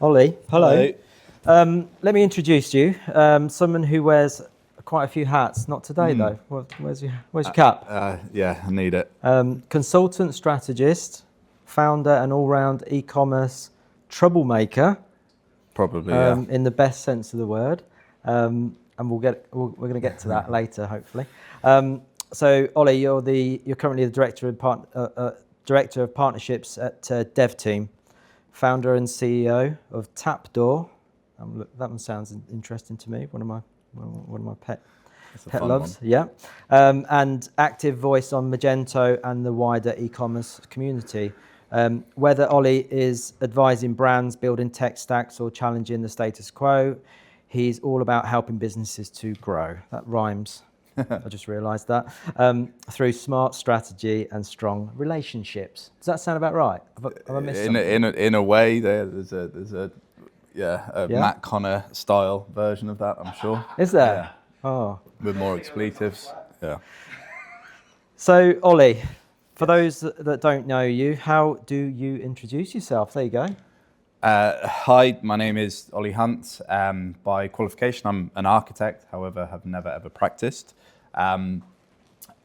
Ollie, hello. Hello. Let me introduce you. Someone who wears quite a few hats. Not today, though. Where's your cap? Yeah, I need it. Consultant, strategist, founder, and all-round e-commerce troublemaker. Probably, yeah. In the best sense of the word. And we're going to get to that later, hopefully. So, Ollie, you're currently the director of partnerships at Dev Team. Founder and CEO of Tapdoor. That one sounds interesting to me. One of my pet loves. One. Yeah, and active voice on Magento and the wider e-commerce community. Whether Ollie is advising brands, building tech stacks, or challenging the status quo, he's all about helping businesses to grow. That rhymes. I just realised that. Through smart strategy and strong relationships. Does that sound about right? Have I missed something? In a way, there's a Matt Connor style version of that, I'm sure. Is there? Yeah. Oh. With more expletives. Yeah. So, Ollie, for those that don't know you, how do you introduce yourself? There you go. Hi, my name is Ollie Hunt. By qualification, I'm an architect, however, have never ever practiced. When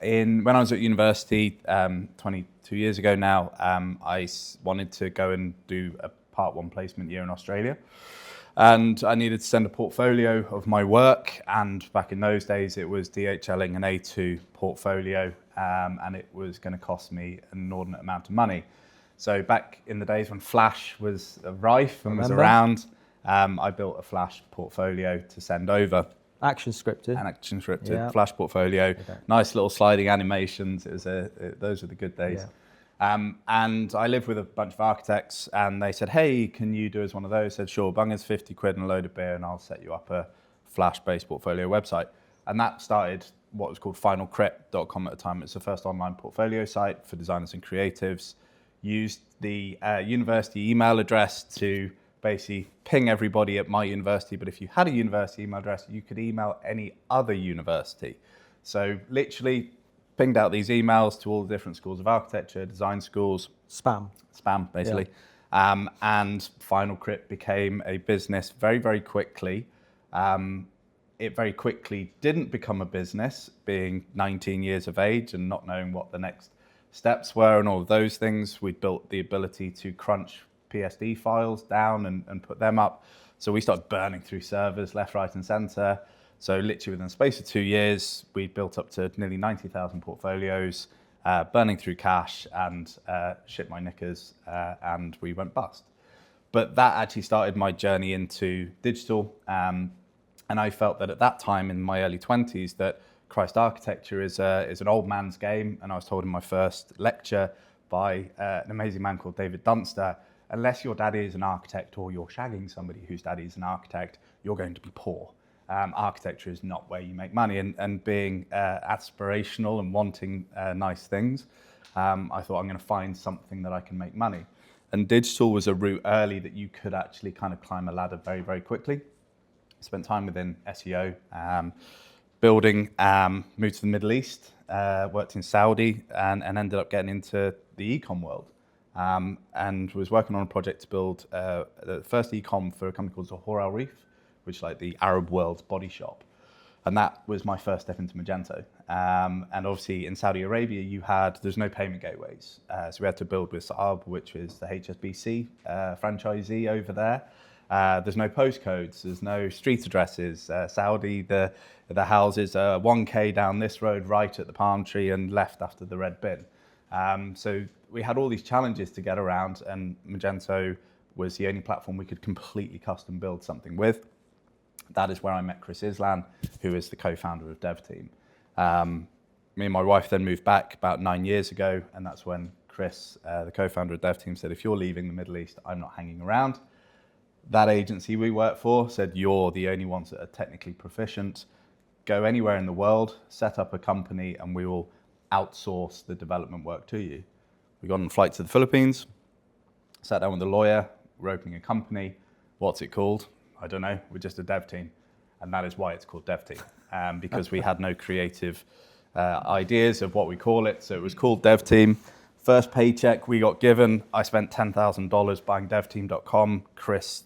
I was at university 22 years ago now, I wanted to go and do a Part 1 placement year in Australia. And I needed to send a portfolio of my work. And back in those days, it was DHLing an A2 portfolio, and it was going to cost me an inordinate amount of money. So back in the days when Flash was rife and was around, I built a Flash portfolio to send over. Action scripted, yeah. Flash portfolio. Okay. Nice little sliding animations. Those were the good days. Yeah. And I lived with a bunch of architects, and they said, "Hey, can you do us one of those?" I said, "Sure, bung us 50 quid and a load of beer, and I'll set you up a Flash-based portfolio website." And that started what was called finalcrypt.com at the time. It's the first online portfolio site for designers and creatives. Used the university email address to basically ping everybody at my university, but if you had a university email address, you could email any other university. So literally pinged out these emails to all the different schools of architecture, design schools. Spam, basically. Yeah. And Final Crypt became a business very, very quickly. It very quickly didn't become a business, being 19 years of age and not knowing what the next steps were and all of those things. We built the ability to crunch PSD files down and put them up. So we started burning through servers left, right, and center. So literally within the space of 2 years, we built up to nearly 90,000 portfolios, burning through cash and shit my knickers, and we went bust. But that actually started my journey into digital. And I felt that at that time in my early 20s that Christ, architecture is an old man's game, and I was told in my first lecture by an amazing man called David Dunster, unless your daddy is an architect or you're shagging somebody whose daddy is an architect, you're going to be poor. Architecture is not where you make money, and being aspirational and wanting nice things, I thought I'm going to find something that I can make money. And digital was a route early that you could actually kind of climb a ladder very, very quickly. Spent time within SEO, building, moved to the Middle East, worked in Saudi, and ended up getting into the e-com world. And was working on a project to build the first e-com for a company called Zohar Al Reef, which is like the Arab world's body shop. And that was my first step into Magento. And obviously in Saudi Arabia, there's no payment gateways. So we had to build with Saab, which is the HSBC franchisee over there. There's no postcodes, there's no street addresses. Saudi, the houses are 1K down this road, right at the palm tree, and left after the red bin. So we had all these challenges to get around, and Magento was the only platform we could completely custom build something with. That is where I met Chris Islan, who is the co-founder of Dev Team. Me and my wife then moved back about 9 years ago, and that's when Chris, the co-founder of Dev Team, said, "If you're leaving the Middle East, I'm not hanging around." That agency we work for said, "You're the only ones that are technically proficient. Go anywhere in the world, set up a company, and we will outsource the development work to you." We got on a flight to the Philippines, sat down with a lawyer, we're opening a company. What's it called? I don't know, we're just a dev team. And that is why it's called Dev Team, because we had no creative ideas of what we call it. So it was called Dev Team. First paycheck we got given, I spent $10,000 buying devteam.com. Chris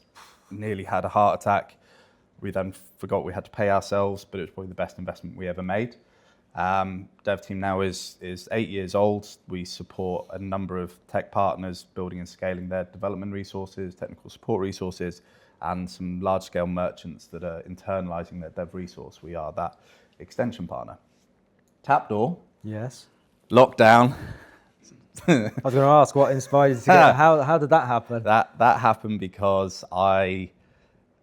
nearly had a heart attack. We then forgot we had to pay ourselves, but it was probably the best investment we ever made. Dev team now is 8 years old. We support a number of tech partners building and scaling their development resources, technical support resources, and some large-scale merchants that are internalizing their dev resource. We are that extension partner. Tapdoor, Yes. lockdown. I was going to ask what inspired you to get. How did that happen? That happened because I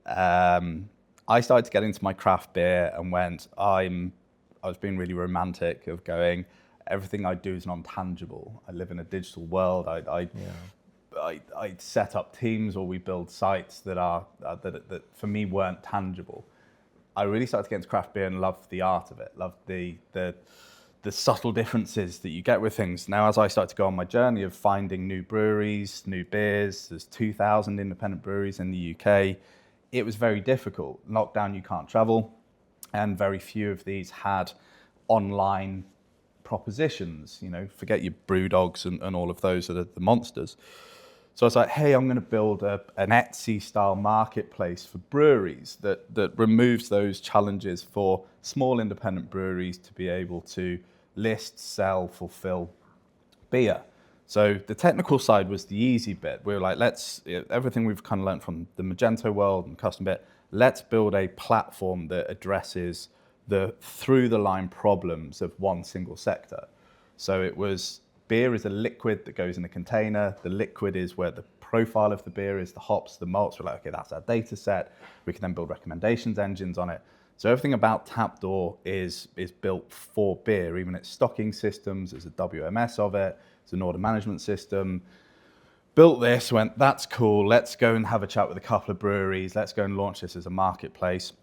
started to get into my craft beer and I was being really romantic of going, everything I do is non-tangible. I live in a digital world. I set up teams or we build sites that for me weren't tangible. I really started to get into craft beer and loved the art of it, loved the subtle differences that you get with things. Now, as I started to go on my journey of finding new breweries, new beers, there's 2,000 independent breweries in the UK. It was very difficult. Lockdown, you can't travel, and very few of these had online propositions. Forget your Brewdogs and all of those that are the monsters. So I was like, hey, I'm going to build an Etsy-style marketplace for breweries that removes those challenges for small independent breweries to be able to list, sell, fulfill beer. So the technical side was the easy bit. We were like, everything we've kind of learned from the Magento world and custom bit, let's build a platform that addresses the through-the-line problems of one single sector. So it was, beer is a liquid that goes in a container. The liquid is where the profile of the beer is, the hops, the malts. We're like, okay, that's our data set. We can then build recommendations engines on it. So everything about Tapdoor is built for beer, even its stocking systems. There's a WMS of it. There's an order management system. Built this, went, that's cool. Let's go and have a chat with a couple of breweries. Let's go and launch this as a marketplace.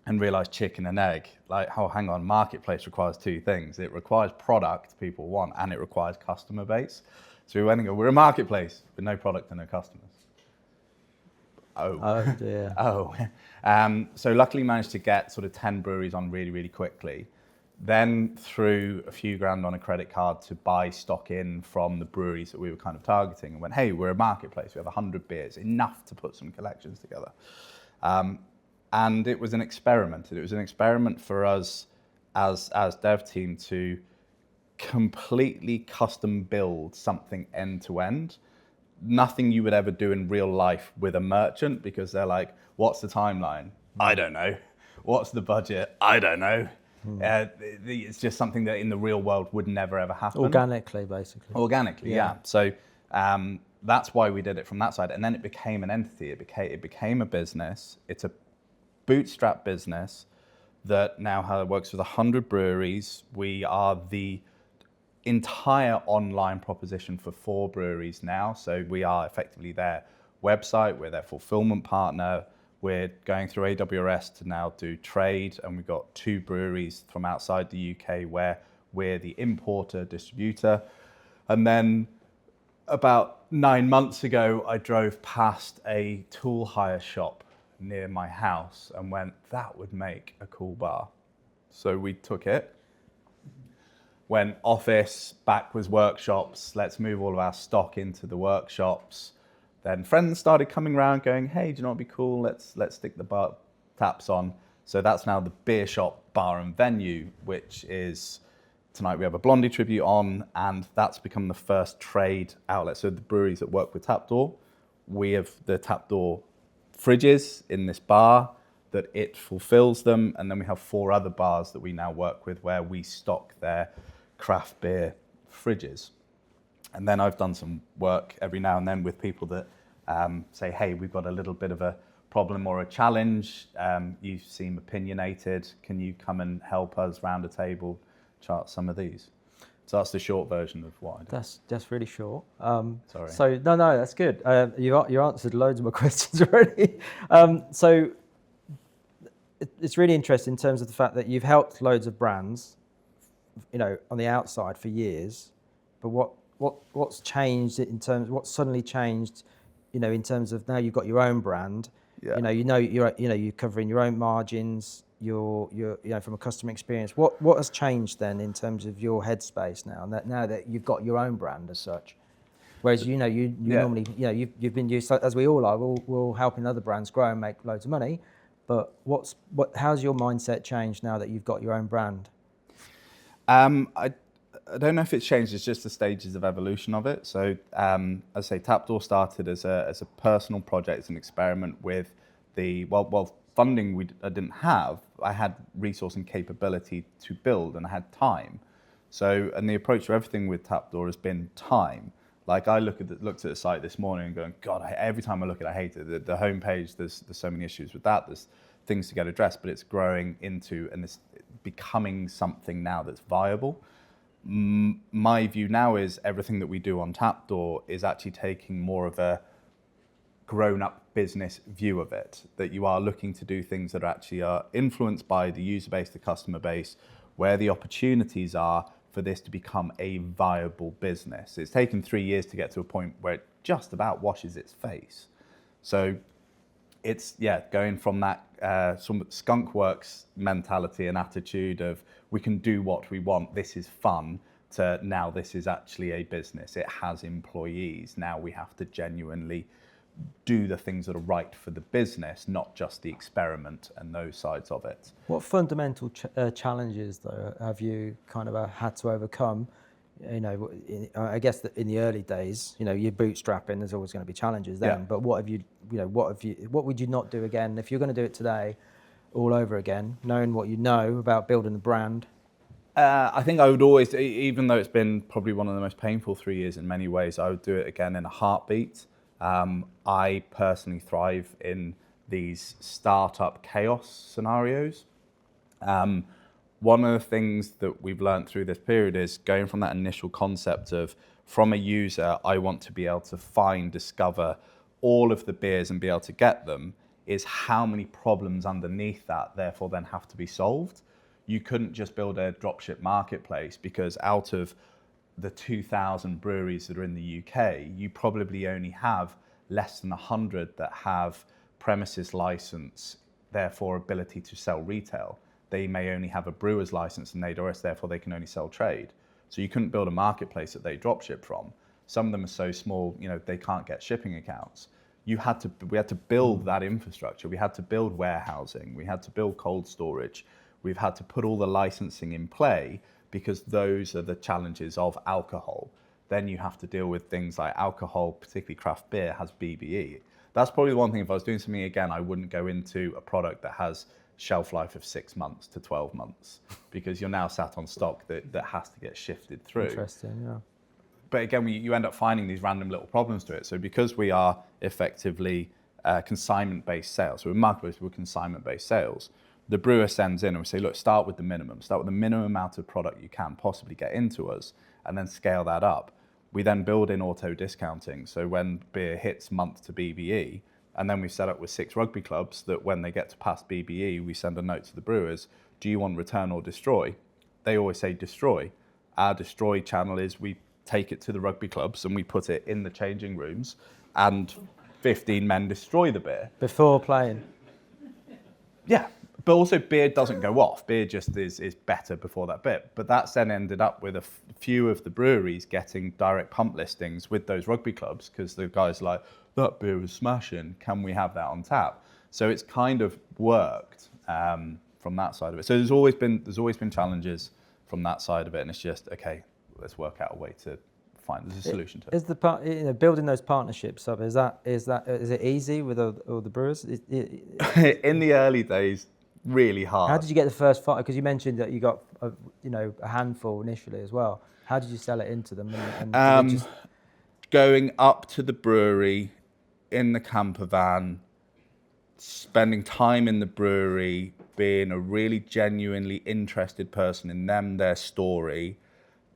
And realized chicken and egg, like, oh, hang on, marketplace requires two things. It requires product people want, and it requires customer base. So we went and go, we're a marketplace with no product and no customers. Oh dear. So luckily managed to get sort of 10 breweries on really, really quickly. Then threw a few grand on a credit card to buy stock in from the breweries that we were kind of targeting, and went, hey, we're a marketplace. We have 100 beers, enough to put some collections together. And it was an experiment. It was an experiment for us as dev team to completely custom build something end to end. Nothing you would ever do in real life with a merchant, because they're like, what's the timeline? I don't know. What's the budget? I don't know. It's just something that in the real world would never ever happen. Organically, basically. Organically, yeah. So that's why we did it from that side. And then it became an entity. It became a business. It's a bootstrap business that now works with 100 breweries. We are the entire online proposition for 4 breweries now. So we are effectively their website, we're their fulfillment partner. We're going through AWS to now do trade, and we've got 2 breweries from outside the UK where we're the importer, distributor. And then about 9 months ago, I drove past a tool hire shop near my house and went, that would make a cool bar. So we took it, went office, back was workshops, let's move all of our stock into the workshops. Then friends started coming around going, hey, do you know what would be cool? Let's stick the bar taps on. So that's now the beer shop, bar and venue, which is, tonight we have a Blondie tribute on, and that's become the first trade outlet. So the breweries that work with Tapdoor, we have the Tapdoor fridges in this bar that it fulfills them, and then we have 4 other bars that we now work with where we stock their craft beer fridges. And then I've done some work every now and then with people that say, hey, we've got a little bit of a problem or a challenge. You seem opinionated. Can you come and help us round a table chart some of these? So that's the short version of what I do. That's really short. Sorry. So no, that's good. You answered loads of my questions already. So it's really interesting in terms of the fact that you've helped loads of brands, on the outside for years. But what's changed in terms? What's suddenly changed? In terms of now you've got your own brand. Yeah. You're covering your own margins. You're from a customer experience. What has changed then in terms of your headspace now that you've got your own brand as such? Whereas you Yeah. normally you've been used, as we all are, we're all helping other brands grow and make loads of money. But how's your mindset changed now that you've got your own brand? I don't know if it's changed. It's just the stages of evolution of it. So, as I say, Tapdoor started as a personal project, as an experiment with the funding I didn't have. I had resource and capability to build, and I had time. So, and the approach to everything with Tapdoor has been time. Like I looked at the site this morning and going, God, every time I look at it, I hate it. The homepage, there's so many issues with that. There's things to get addressed, but it's growing into and it's becoming something now that's viable. My view now is everything that we do on Tapdoor is actually taking more of a grown-up business view of it, that you are looking to do things that actually are influenced by the user base, the customer base, where the opportunities are for this to become a viable business. It's taken 3 years to get to a point where it just about washes its face. So it's going from that some skunk works mentality and attitude of we can do what we want, this is fun, to now this is actually a business. It has employees. Now we have to genuinely do the things that are right for the business, not just the experiment and those sides of it. What fundamental challenges though have you kind of had to overcome? I guess that in the early days, you're bootstrapping. There's always going to be challenges then. Yeah. But what would you not do again if you're going to do it today, all over again, knowing what you know about building the brand? I think I would always, even though it's been probably one of the most painful 3 years in many ways, I would do it again in a heartbeat. I personally thrive in these startup chaos scenarios. One of the things that we've learned through this period is going from that initial concept of, from a user, I want to be able to discover all of the beers and be able to get them, is how many problems underneath that therefore then have to be solved. You couldn't just build a dropship marketplace because out of the 2,000 breweries that are in the UK, you probably only have less than 100 that have premises license, therefore ability to sell retail. They may only have a brewer's license and ADRS, therefore they can only sell trade. So you couldn't build a marketplace that they dropship from. Some of them are so small, they can't get shipping accounts. We had to build that infrastructure. We had to build warehousing. We had to build cold storage. We've had to put all the licensing in play because those are the challenges of alcohol. Then you have to deal with things like alcohol, particularly craft beer, has BBE. That's probably the one thing, if I was doing something again, I wouldn't go into a product that has shelf life of 6 months to 12 months because you're now sat on stock that has to get shifted through. Interesting, yeah. But again, you end up finding these random little problems to it. So because we are effectively consignment-based sales, so we're marketplace with consignment-based sales, the brewer sends in and we say, look, start with the minimum. Start with the minimum amount of product you can possibly get into us and then scale that up. We then build in auto discounting. So when beer hits month to BBE, and then we've set up with 6 rugby clubs that when they get to past BBE, we send a note to the brewers, do you want return or destroy? They always say destroy. Our destroy channel is we take it to the rugby clubs and we put it in the changing rooms and 15 men destroy the beer. Before playing? Yeah, but also beer doesn't go off. Beer just is better before that bit. But that's then ended up with a few of the breweries getting direct pump listings with those rugby clubs because the guys are like, that beer is smashing, can we have that on tap? So it's kind of worked from that side of it. So there's always been challenges from that side of it, and it's just, okay, let's work out a way to find a solution to it. Is the building those partnerships up? Is it easy with all the brewers? In the early days, really hard. How did you get the first 5? Because you mentioned that you got a handful initially as well. How did you sell it into them? Going up to the brewery in the camper van, spending time in the brewery, being a really genuinely interested person in them, their story,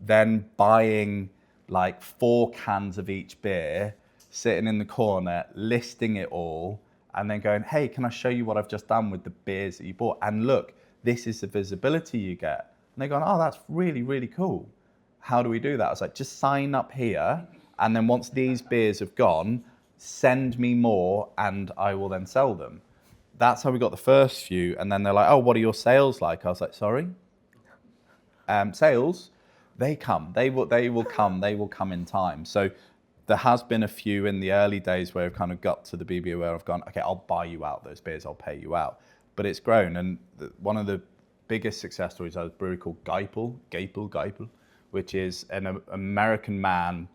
then buying like 4 cans of each beer, sitting in the corner, listing it all, and then going, hey, can I show you what I've just done with the beers that you bought? And look, this is the visibility you get. And they're going, oh, that's really, really cool. How do we do that? I was like, just sign up here, and then once these beers have gone, send me more, and I will then sell them. That's how we got the first few. And then they're like, oh, what are your sales like? I was like, sorry? Sales? They come. They will come in time. So there has been a few in the early days where I've kind of got to the BBA where I've gone, okay, I'll buy you out those beers, I'll pay you out. But it's grown, and one of the biggest success stories is a brewery called Geipel, which is an American man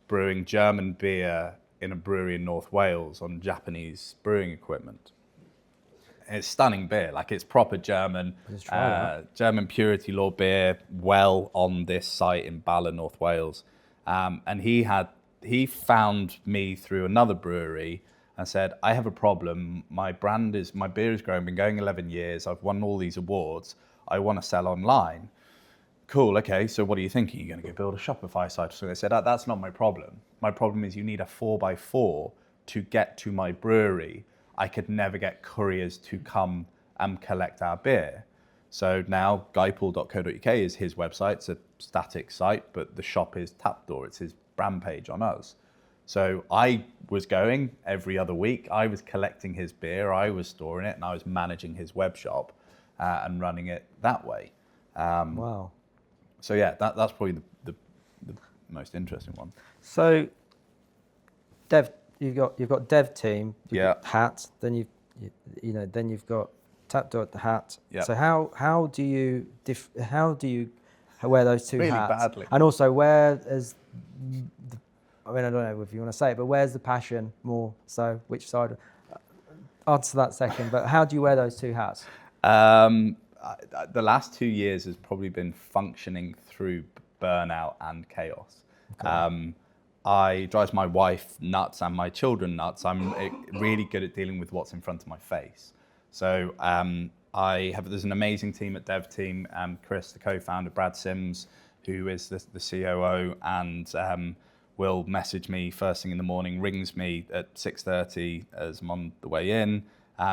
brewing German beer in a brewery in North Wales on Japanese brewing equipment. It's stunning beer, like it's proper German, German purity law beer, well on this site in Bala, North Wales. And he found me through another brewery and said, I have a problem. My beer is growing, been going 11 years. I've won all these awards. I want to sell online. Cool, okay, so what are you thinking? You're going to go build a Shopify site? So I said, that's not my problem. My problem is you need a 4x4 to get to my brewery. I could never get couriers to come and collect our beer. So now guypool.co.uk is his website. It's a static site, but the shop is Tapdoor. It's his brand page on us. So I was going every other week. I was collecting his beer. I was storing it, and I was managing his web shop and running it that way. Wow. So yeah, that's probably the most interesting one. So you've got dev team, you've got hat, then you've got Tapdoor at the hat. Yeah. So how do you wear those two really hats? Badly. And also, where is I don't know if you want to say it, but where's the passion more so? Which side? Answer that second. But how do you wear those two hats? The last 2 years has probably been functioning through burnout and chaos. Okay. I drives my wife nuts and my children nuts. I'm really good at dealing with what's in front of my face. So there's an amazing team at Dev Team. Chris, the co-founder, Brad Sims, who is the COO, and will message me first thing in the morning, rings me at 6:30 as I'm on the way in.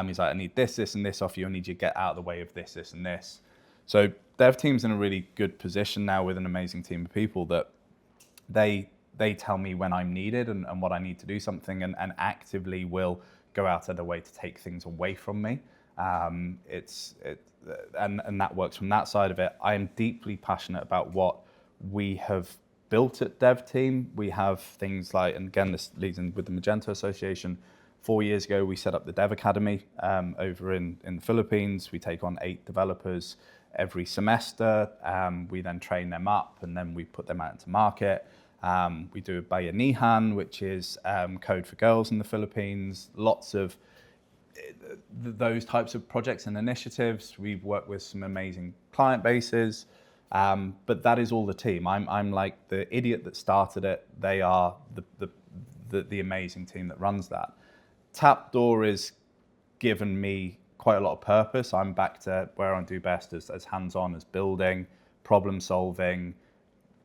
He's like, I need this, and this off you. I need you to get out of the way of this, and this. So Dev Team's in a really good position now with an amazing team of people that they tell me when I'm needed and what I need to do something, and actively will go out of their way to take things away from me. And that works from that side of it. I am deeply passionate about what we have built at Dev Team. We have things like, and again, this leads in with the Magento Association. 4 years ago, we set up the Dev Academy over in the Philippines. We take on 8 developers every semester. We then train them up, and then we put them out into market. We do a Bayanihan, which is code for girls in the Philippines. Lots of those types of projects and initiatives. We've worked with some amazing client bases, but that is all the team. I'm like the idiot that started it. They are the amazing team that runs that. Tapdoor has given me quite a lot of purpose. I'm back to where I do best as hands-on, as building, problem solving.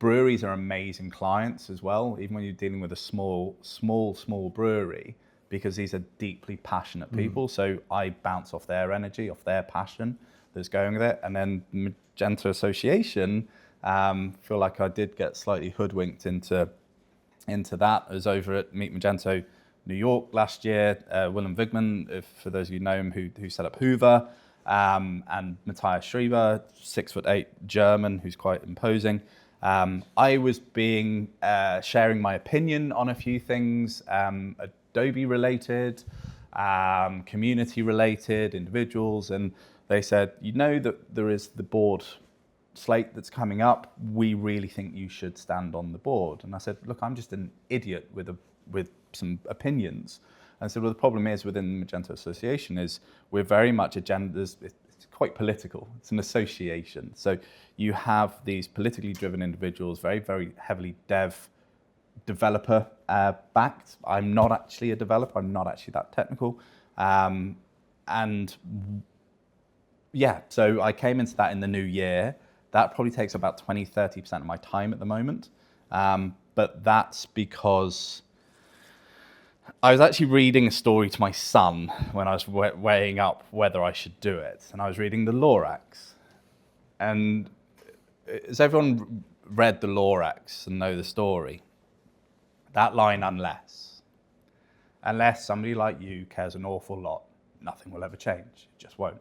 Breweries are amazing clients as well, even when you're dealing with a small brewery, because these are deeply passionate people. So I bounce off their energy, off their passion that's going with it. And then Magento Association, feel like I did get slightly hoodwinked into that. I was over at Meet Magento New York last year. Willem Wigman, for those of you who know him, who set up Hoover, and Matthias Schreiber, 6'8" German, who's quite imposing. I was sharing my opinion on a few things, Adobe related, community related, individuals, and they said, that there is the board slate that's coming up. We really think you should stand on the board. And I said, look, I'm just an idiot with some opinions. And I said, well, the problem is within the Magento Association is we're very much it's quite political. It's an association. So you have these politically driven individuals, very, very heavily developer backed. I'm not actually a developer. I'm not actually that technical. And yeah, so I came into that in the new year. That probably takes about 20-30% of my time at the moment. But that's because I was actually reading a story to my son when I was weighing up whether I should do it. And I was reading the Lorax. And has everyone read the Lorax and know the story? That line, unless somebody like you cares an awful lot, nothing will ever change. It just won't.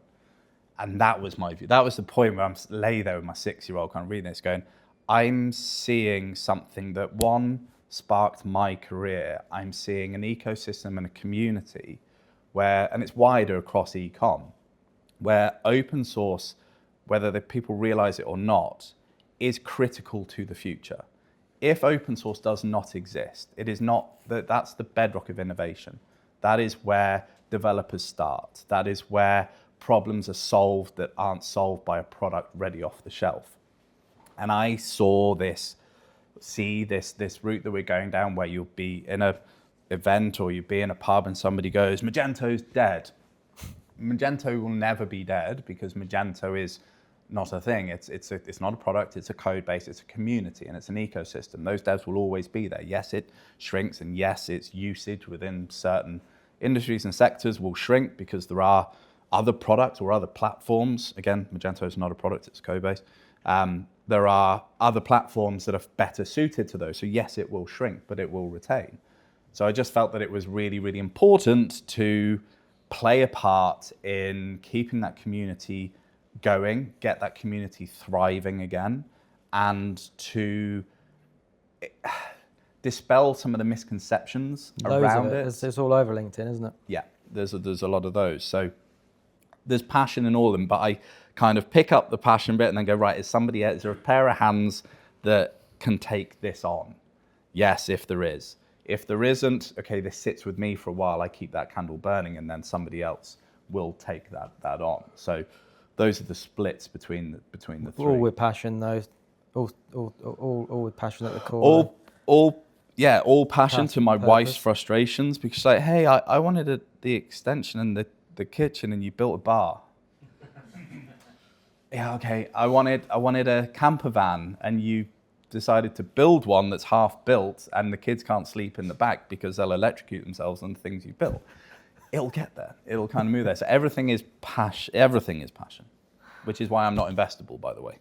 And that was my view. That was the point where I'm lay there with my 6-year-old kind of reading this going, I'm seeing something that, one, sparked my career, I'm seeing an ecosystem and a community where, and it's wider across e-com, where open source, whether the people realize it or not, is critical to the future. If open source does not exist, it is not, that's the bedrock of innovation. That is where developers start. That is where problems are solved that aren't solved by a product ready off the shelf. And I saw this route that we're going down, where you'll be in an event or you'll be in a pub and somebody goes, Magento's dead. Magento will never be dead, because Magento is not a thing. It's not a product, it's a code base, it's a community, and it's an ecosystem. Those devs will always be there. Yes, it shrinks, and yes, its usage within certain industries and sectors will shrink because there are other products or other platforms. Again, Magento is not a product, it's a code base. There are other platforms that are better suited to those. So yes, it will shrink, but it will retain. So I just felt that it was really, really important to play a part in keeping that community going, get that community thriving again, and to dispel some of the misconceptions around it. It's all over LinkedIn, isn't it? Yeah, there's a lot of those. So there's passion in all of them, but I kind of pick up the passion bit and then go, right, is there a pair of hands that can take this on? Yes, if there is. If there isn't, okay, this sits with me for a while, I keep that candle burning, and then somebody else will take that on. So those are the splits between the three. All with passion, though. All with passion at the core. All passion to my wife's frustrations, because like, hey, I wanted the extension and the kitchen, and you built a bar. Yeah, okay. I wanted a camper van, and you decided to build one that's half built, and the kids can't sleep in the back because they'll electrocute themselves on the things you built. It'll get there. It'll kind of move there. So everything is passion. Everything is passion, which is why I'm not investable, by the way.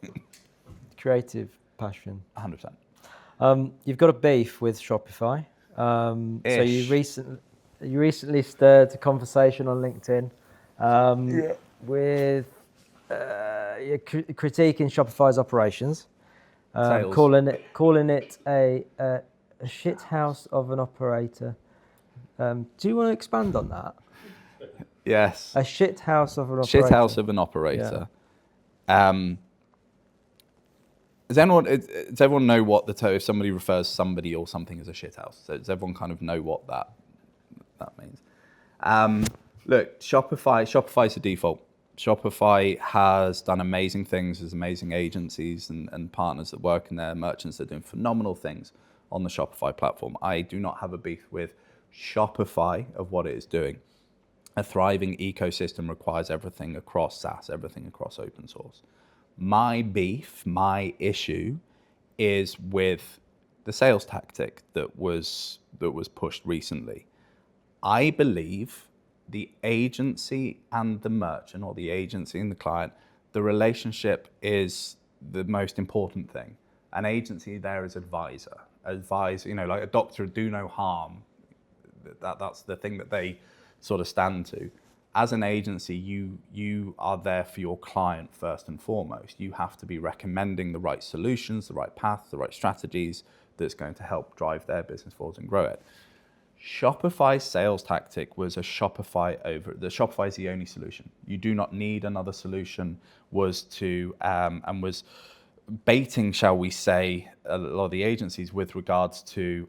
Creative passion. 100%. You've got a beef with Shopify. So you recently stirred a conversation on LinkedIn with your critiquing Shopify's operations, calling it a shit house of an operator. Do you want to expand on that? Yes. A shit house of an operator. Shit house of an operator. Yeah. Does everyone know what if somebody refers somebody or something as a shit house? So does everyone kind of know what that means? Look, Shopify's a default. Shopify has done amazing things. There's amazing agencies and partners that work in there, merchants that are doing phenomenal things on the Shopify platform. I do not have a beef with Shopify of what it is doing. A thriving ecosystem requires everything across SaaS, everything across open source. My issue is with the sales tactic that was pushed recently. I believe the agency and the merchant, or the agency and the client, the relationship is the most important thing. An agency there is advisor, like a doctor, do no harm. That's the thing that they sort of stand to. As an agency, you are there for your client first and foremost. You have to be recommending the right solutions, the right path, the right strategies that's going to help drive their business forward and grow it. Shopify's sales tactic was the Shopify is the only solution. You do not need another solution, was baiting, shall we say, a lot of the agencies with regards to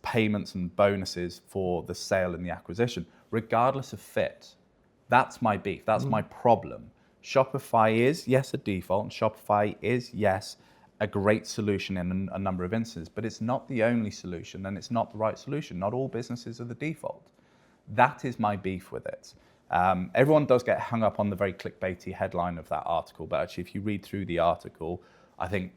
payments and bonuses for the sale and the acquisition, regardless of fit. That's my beef. That's my problem. Shopify is, yes, a default. Shopify is, yes, a great solution in a number of instances, but it's not the only solution, and it's not the right solution. Not all businesses are the default. That is my beef with it. Everyone does get hung up on the very clickbaity headline of that article, but actually if you read through the article, I think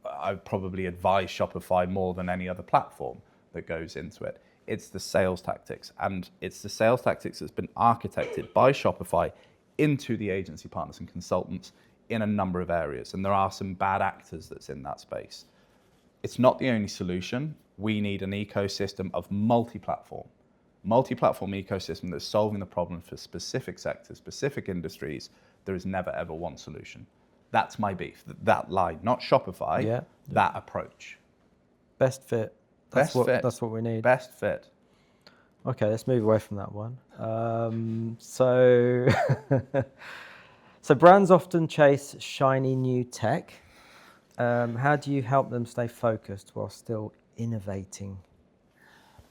I probably advise Shopify more than any other platform that goes into it. It's the sales tactics, and it's the sales tactics that's been architected by Shopify into the agency partners and consultants in a number of areas, and there are some bad actors that's in that space. It's not the only solution. We need an ecosystem of multi-platform ecosystem that's solving the problem for specific sectors, specific industries. There is never ever one solution. That's my beef, that line, not Shopify, that approach. Best fit. Best fit. That's what we need. Best fit. Okay, let's move away from that one. So so brands often chase shiny new tech. How do you help them stay focused while still innovating?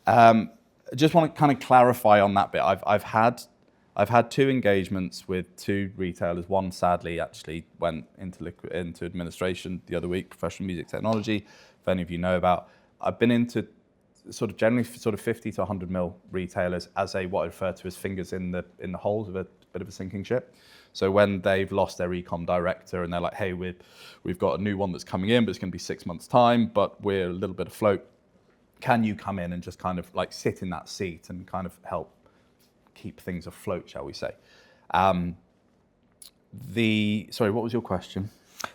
I just want to kind of clarify on that bit. I've had two engagements with two retailers. One sadly actually went into administration the other week, professional music technology, if any of you know about. I've been into generally 50 to 100 mil retailers as what I refer to as fingers in the holes of a bit of a sinking ship. So when they've lost their e-com director and they're like, hey, we've got a new one that's coming in, but it's going to be 6 months' time, but we're a little bit afloat. Can you come in and just kind of like sit in that seat and kind of help keep things afloat, shall we say? Sorry, what was your question?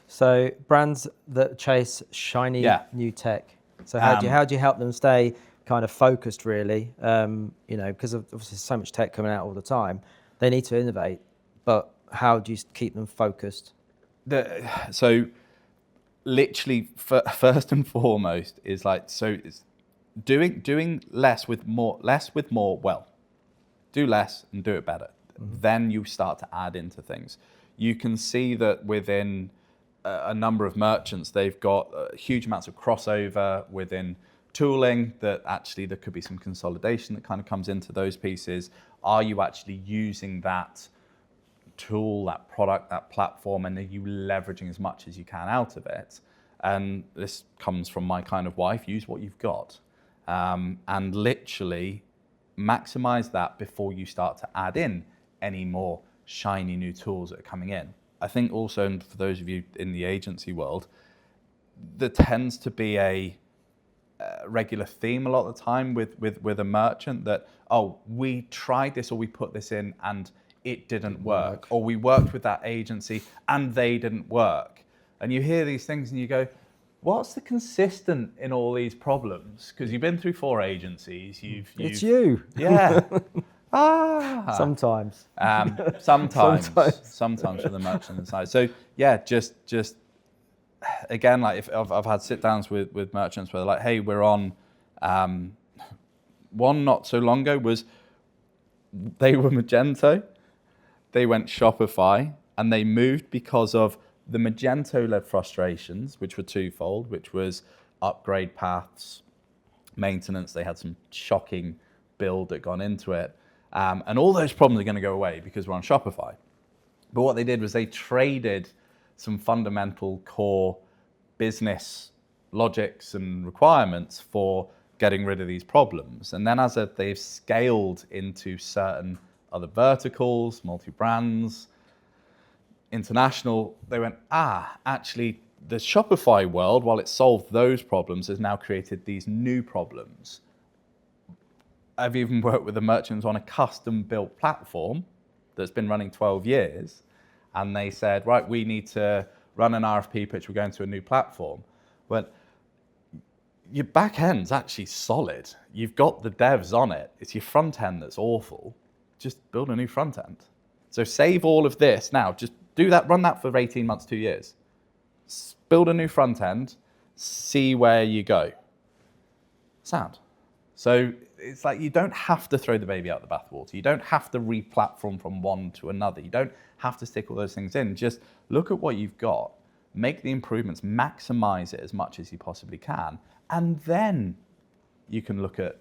So brands that chase shiny new tech. So how do you help them stay kind of focused, really? Because obviously there's so much tech coming out all the time. They need to innovate, but how do you keep them focused? So literally, first and foremost is it's doing less with more. Well, do less and do it better. Mm-hmm. Then you start to add into things. You can see that within a number of merchants, they've got huge amounts of crossover within tooling, that actually there could be some consolidation that kind of comes into those pieces. Are you actually using that tool, that product, that platform, and are you leveraging as much as you can out of it? And this comes from my kind of wife, use what you've got. And literally maximize that before you start to add in any more shiny new tools that are coming in. I think also, and for those of you in the agency world, there tends to be a regular theme a lot of the time with a merchant that, oh, we tried this or we put this in and it didn't work. Or we worked with that agency and they didn't work. And you hear these things and you go, what's the consistent in all these problems? Because you've been through 4 agencies. It's you. Yeah. Sometimes. Sometimes for the merchant side. So yeah, just again, like if I've had sit downs with merchants where they're like, hey, we're on. One not so long ago was they were Magento, they went Shopify, and they moved because of the Magento-led frustrations, which were twofold, which was upgrade paths, maintenance. They had some shocking build that gone into it. And all those problems are going to go away because we're on Shopify. But what they did was they traded some fundamental core business logics and requirements for getting rid of these problems. And then as they've scaled into certain other verticals, multi-brands, international, they went, actually, the Shopify world, while it solved those problems, has now created these new problems. I've even worked with the merchants on a custom-built platform that's been running 12 years, and they said, right, we need to run an RFP pitch, we're going to a new platform. But your back end's actually solid. You've got the devs on it. It's your front end that's awful. Just build a new front end. So save all of this now. Just do that, run that for 18 months, 2 years. Build a new front end, see where you go. Sound. So it's like you don't have to throw the baby out the bathwater. You don't have to re-platform from one to another. You don't have to stick all those things in. Just look at what you've got, make the improvements, maximize it as much as you possibly can, and then you can look at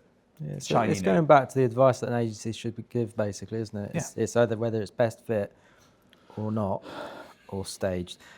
shiny. It's going back to the advice that an agency should give, basically, isn't it? It's either whether it's best fit or not, or staged.